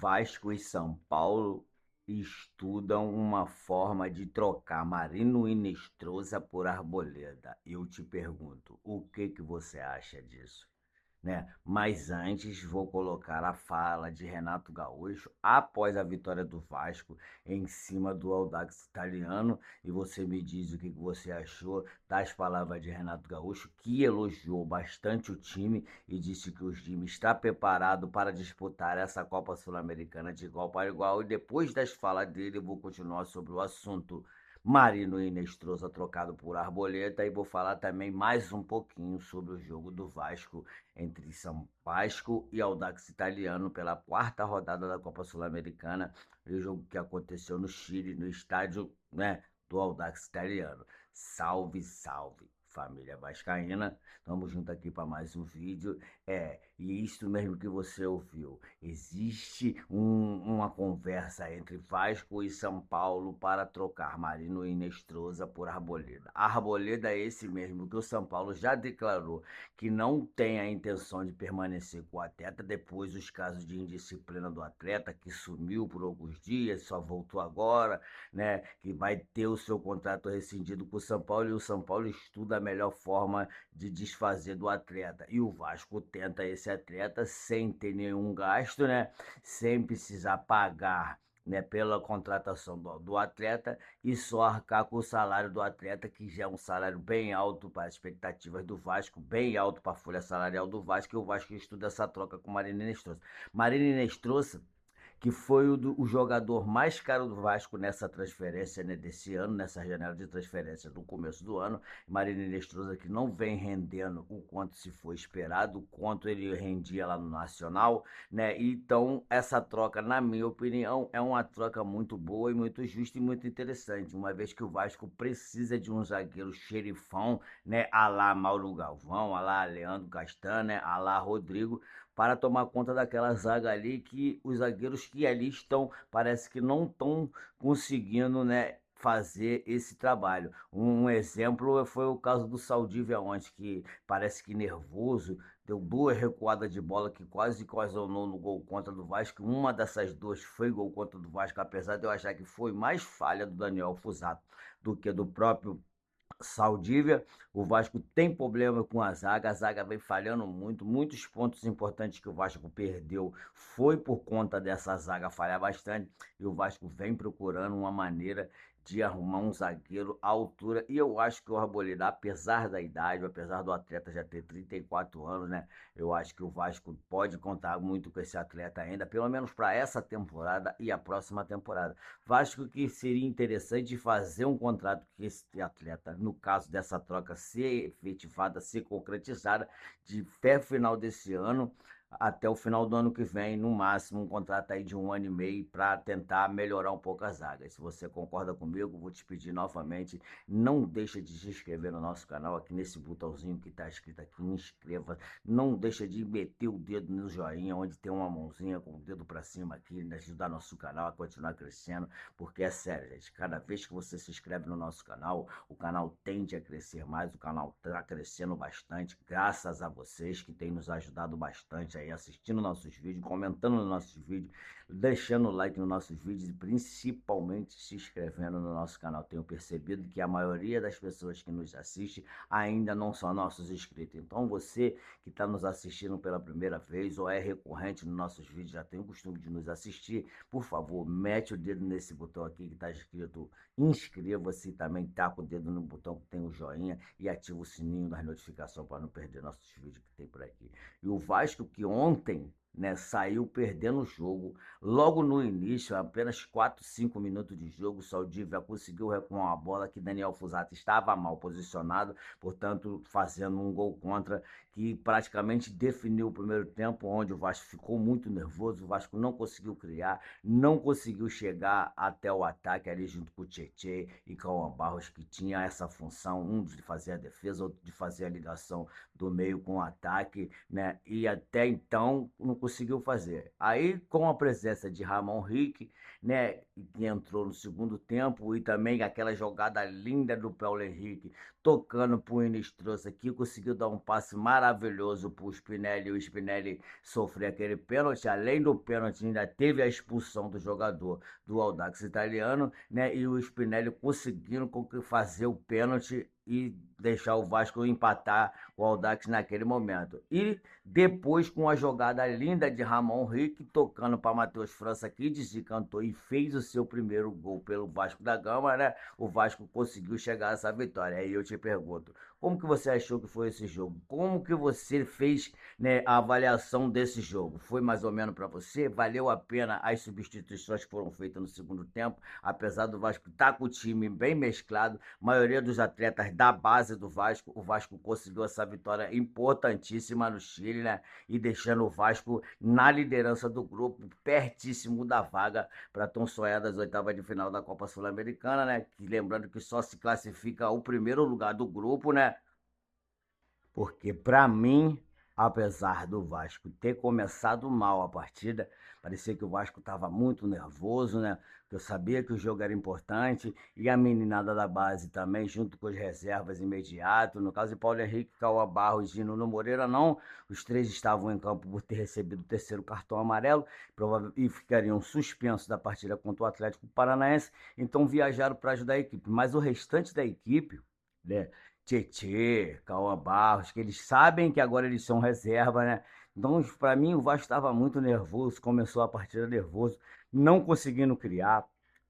Vasco e São Paulo estudam uma forma de trocar Marino Inestrosa por Arboleda. Eu te pergunto, o que que você acha disso? Né? Mas antes vou colocar a fala de Renato Gaúcho após a vitória do Vasco em cima do Audax Italiano e você me diz o que você achou das palavras de Renato Gaúcho, que elogiou bastante o time e disse que o time está preparado para disputar essa Copa Sul-Americana de igual para igual. E depois das falas dele, eu vou continuar sobre o assunto Marino Inestrosa trocado por Arboleta e vou falar também mais um pouquinho sobre o jogo do Vasco entre São Vasco e Audax Italiano pela quarta rodada da Copa Sul-Americana, o jogo que aconteceu no Chile, no estádio, né, do Audax Italiano. Salve, salve, família vascaína. Estamos juntos aqui para mais um vídeo. E isso mesmo que você ouviu. Existe uma conversa entre Vasco e São Paulo para trocar Marino Inestrosa por Arboleda. Arboleda é esse mesmo que o São Paulo já declarou que não tem a intenção de permanecer com o atleta depois dos casos de indisciplina do atleta, que sumiu por alguns dias, só voltou agora, né? Que vai ter o seu contrato rescindido com o São Paulo e o São Paulo estuda a melhor forma de desfazer do atleta. E o Vasco tenta esse atleta sem ter nenhum gasto, né? Sem precisar pagar, né, pela contratação do atleta e só arcar com o salário do atleta, que já é um salário bem alto para as expectativas do Vasco, bem alto para a folha salarial do Vasco, e o Vasco estuda essa troca com o Marília Nestrosa. Marília Nestrosa, que foi o jogador mais caro do Vasco nessa transferência, né, desse ano, nessa janela de transferência do começo do ano. Marília Nestrosa que não vem rendendo o quanto se foi esperado, o quanto ele rendia lá no Nacional, né? Então, essa troca, na minha opinião, é uma troca muito boa e muito justa e muito interessante, uma vez que o Vasco precisa de um zagueiro xerifão, né? A lá Mauro Galvão, a lá Leandro Castan, né? A lá Rodrigo, para tomar conta daquela zaga ali que os zagueiros que ali estão, parece que não estão conseguindo, né, fazer esse trabalho. Um exemplo foi o caso do Saldívia ontem, que parece que nervoso, deu duas recuadas de bola que quase ocasionou no gol contra do Vasco. Uma dessas duas foi gol contra do Vasco, apesar de eu achar que foi mais falha do Daniel Fusato do que do próprio Saldívia. O Vasco tem problema com a zaga vem falhando muito, muitos pontos importantes que o Vasco perdeu foi por conta dessa zaga falhar bastante, e o Vasco vem procurando uma maneira de arrumar um zagueiro à altura, e eu acho que o Arboleda, apesar da idade, apesar do atleta já ter 34 anos, né, eu acho que o Vasco pode contar muito com esse atleta ainda, pelo menos para essa temporada e a próxima temporada. Vasco que seria interessante fazer um contrato com esse atleta, no caso dessa troca ser efetivada, ser concretizada, de até final desse ano até o final do ano que vem, no máximo, um contrato aí de 1 ano e meio para tentar melhorar um pouco a zaga. Se você concorda comigo, vou te pedir novamente, não deixa de se inscrever no nosso canal, aqui nesse botãozinho que está escrito aqui, inscreva, não deixa de meter o dedo no joinha, onde tem uma mãozinha com o dedo para cima aqui, né, ajudar nosso canal a continuar crescendo, porque é sério, gente, cada vez que você se inscreve no nosso canal, o canal tende a crescer mais, o canal está crescendo bastante, graças a vocês que têm nos ajudado bastante aí assistindo nossos vídeos, comentando nos nossos vídeos, deixando o like nos nossos vídeos e principalmente se inscrevendo no nosso canal. Tenho percebido que a maioria das pessoas que nos assiste ainda não são nossos inscritos. Então você que está nos assistindo pela primeira vez ou é recorrente nos nossos vídeos, já tem o costume de nos assistir, por favor, mete o dedo nesse botão aqui que está escrito inscreva-se, também taca o dedo no botão que tem o joinha e ativa o sininho das notificações para não perder nossos vídeos que tem por aqui. E o Vasco que ontem, né, saiu perdendo o jogo. Logo no início, apenas 4, 5 minutos de jogo, o Saldívia conseguiu recuar uma bola que Daniel Fusato estava mal posicionado, portanto, fazendo um gol contra, que praticamente definiu o primeiro tempo, onde o Vasco ficou muito nervoso, o Vasco não conseguiu criar, não conseguiu chegar até o ataque ali junto com o Tietê e Cauã Barros, que tinha essa função, um de fazer a defesa, outro de fazer a ligação do meio com o ataque, né? E até então, conseguiu fazer. Aí, com a presença de Ramon Henrique, né, que entrou no segundo tempo, e também aquela jogada linda do Paulo Henrique, tocando para o Inestrosa, que conseguiu dar um passe maravilhoso para o Spinelli, e o Spinelli sofreu aquele pênalti. Além do pênalti, ainda teve a expulsão do jogador do Audax Italiano, né, e o Spinelli conseguindo fazer o pênalti e deixar o Vasco empatar o Audax naquele momento. E depois, com a jogada linda de Ramon Henrique, tocando para Matheus França, que desencantou e fez o seu primeiro gol pelo Vasco da Gama, né? O Vasco conseguiu chegar a essa vitória. Aí eu te pergunto, como que você achou que foi esse jogo? Como que você fez, né, a avaliação desse jogo? Foi mais ou menos para você? Valeu a pena as substituições que foram feitas no segundo tempo? Apesar do Vasco estar com o time bem mesclado, maioria dos atletas da base do Vasco, o Vasco conseguiu essa vitória importantíssima no Chile, né? E deixando o Vasco na liderança do grupo, pertíssimo da vaga para tão sonhadas oitavas de final da Copa Sul-Americana, né? Que, lembrando que só se classifica o primeiro lugar do grupo, né? Porque, para mim, apesar do Vasco ter começado mal a partida, parecia que o Vasco estava muito nervoso, né? Eu sabia que o jogo era importante, e a meninada da base também, junto com as reservas imediato, no caso de Paulo Henrique, Cauã Barros e Nuno Moreira, não. Os três estavam em campo por ter recebido o terceiro cartão amarelo, e ficariam suspensos da partida contra o Atlético Paranaense, então viajaram para ajudar a equipe. Mas o restante da equipe, né? Tietê, Cauã Barros, que eles sabem que agora eles são reserva, né? Então, para mim, o Vasco estava muito nervoso, começou a partida nervoso, não conseguindo criar.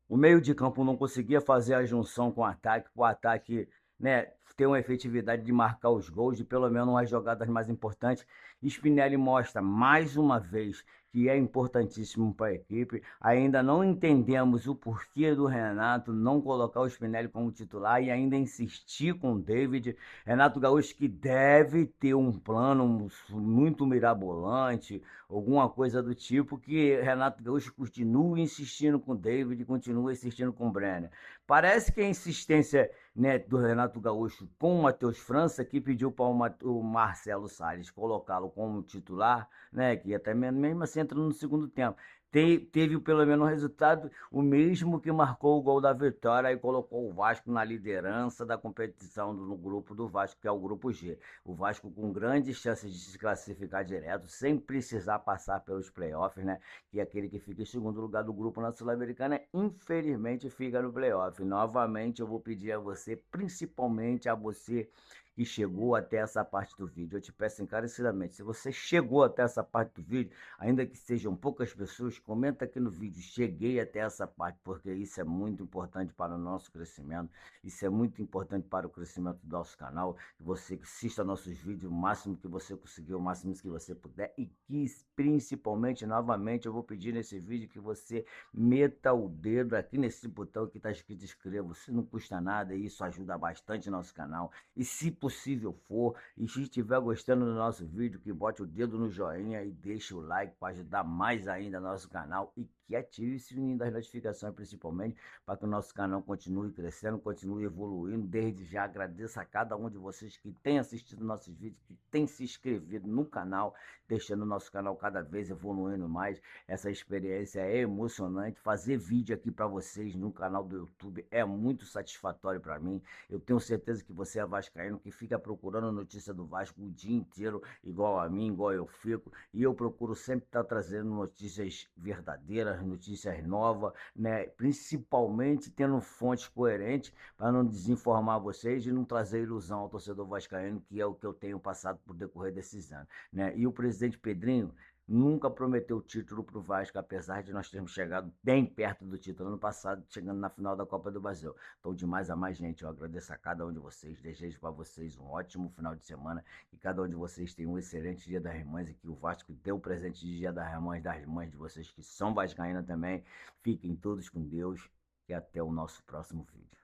O meio de campo não conseguia fazer a junção com o ataque, para o ataque, né, ter uma efetividade de marcar os gols, de pelo menos as jogadas mais importantes. Spinelli mostra mais uma vez que é importantíssimo para a equipe. Ainda não entendemos o porquê do Renato não colocar o Spinelli como titular e ainda insistir com o David. Renato Gaúcho, que deve ter um plano muito mirabolante, alguma coisa do tipo, que Renato Gaúcho continua insistindo com o David, continua insistindo com o Brenner. Parece que a insistência, né, do Renato Gaúcho com o Matheus França, que pediu para o Marcelo Salles colocá-lo como titular, né, que até mesmo assim entrando no segundo tempo. Teve pelo menos um resultado, o mesmo que marcou o gol da vitória e colocou o Vasco na liderança da competição no grupo do Vasco, que é o grupo G. O Vasco com grandes chances de se classificar direto, sem precisar passar pelos playoffs, né? Que é aquele que fica em segundo lugar do grupo na Sul-Americana, infelizmente fica no playoff. Novamente eu vou pedir a você, principalmente a você que chegou até essa parte do vídeo. Eu te peço encarecidamente, se você chegou até essa parte do vídeo, ainda que sejam poucas pessoas, comenta aqui no vídeo, cheguei até essa parte, porque isso é muito importante para o nosso crescimento, isso é muito importante para o crescimento do nosso canal, que você assista nossos vídeos o máximo que você conseguir, o máximo que você puder, e que principalmente, novamente, eu vou pedir nesse vídeo que você meta o dedo aqui nesse botão que está escrito inscreva-se, não custa nada e isso ajuda bastante nosso canal. E se possível for, e se estiver gostando do nosso vídeo, que bote o dedo no joinha e deixe o like para ajudar mais ainda nosso canal, e que ative o sininho das notificações principalmente, para que o nosso canal continue crescendo, continue evoluindo. Desde já agradeço a cada um de vocês que tem assistido nossos vídeos, que tem se inscrevido no canal, deixando o nosso canal cada vez evoluindo mais. Essa experiência é emocionante, fazer vídeo aqui para vocês no canal do YouTube é muito satisfatório para mim. Eu tenho certeza que você é vascaíno, que fica procurando notícia do Vasco o dia inteiro, igual a mim, igual eu fico, e eu procuro sempre estar trazendo notícias verdadeiras, notícias novas, né? Principalmente tendo fontes coerentes para não desinformar vocês e não trazer ilusão ao torcedor vascaíno, que é o que eu tenho passado por decorrer desses anos, né? E o presidente Pedrinho nunca prometeu título para o Vasco, apesar de nós termos chegado bem perto do título ano passado, chegando na final da Copa do Brasil. Então, de mais a mais, gente, eu agradeço a cada um de vocês, desejo para vocês um ótimo final de semana, que cada um de vocês tenha um excelente Dia das Mães, e que o Vasco dê o presente de Dia das mães de vocês que são vascaínas também. Fiquem todos com Deus e até o nosso próximo vídeo.